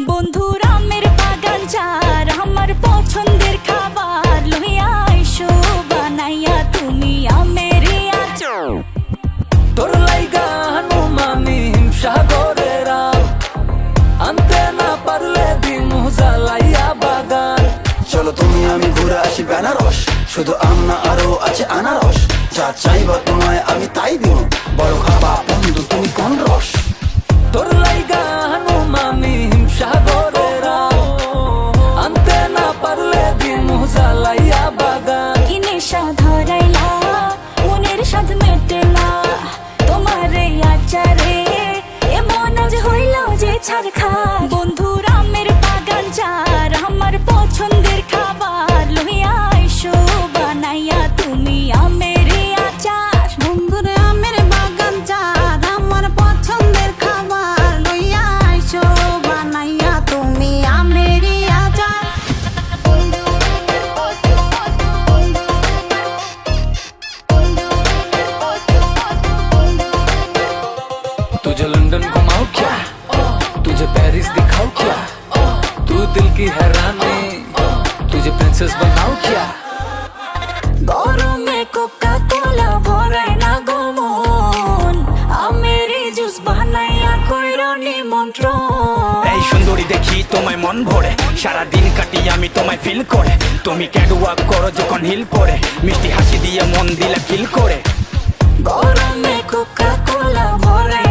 বন্ধুর আমের বাগান চার আমার পছন্দের খাবার লইয়া আইসো বানাইয়া তুমি আমের আচার। তোর লাইগা হানুমানি হিমসাগরের আম আনতে না পারলে দিমু জ্বালাইয়া বাগান। চলো তুমি আমি ঘুরে আসি বেনারস, শুধু আম না আরো আছে আনারস। যা চাইবা তোমায় আমি তাই দিব, বড় খাবা বন্ধু তুমি কোন রস। তোর লাইগা হানুমানি হিমসাগরের আম আনতে না পারলে দিমু জ্বালাইয়া বাগান। কি নেশা ধরাইলা মনের স্বাদ মেটে না তোমার এই আচারে, এমন আজ হইল যে ছারখা। বন্ধুর আমের বাগান চার আমার পছন্দের খাবার লইয়া আইসো বানাইয়া তুমি আমের আচার। বন্ধুর আমের বাগান চার আমার পছন্দের খাবার লইয়া আইসো বানাইয়া তুমি আমের আচার। तुझे लंदन घुमाऊं क्या, तुझे पेरिस दिखाऊं क्या, तू दिल की हैरानी तुझे प्रिंसेस बनाऊं क्या। গরমে কোকা কোলা ভরায় না গমন, আমের জুস বানাইয়া কইরো নিমন্ত্রণ। এই সুন্দরী দেখি তোমায় মন ভরে, সারাদিন কাটি আমি তোমায় ফিল করে। তুমি ক্যাটওয়াক করো যখন হিল পরে, মিষ্টি হাসি দিয়ে মন দিলা কিল করে। গরমে কোকা কোলা ভরায়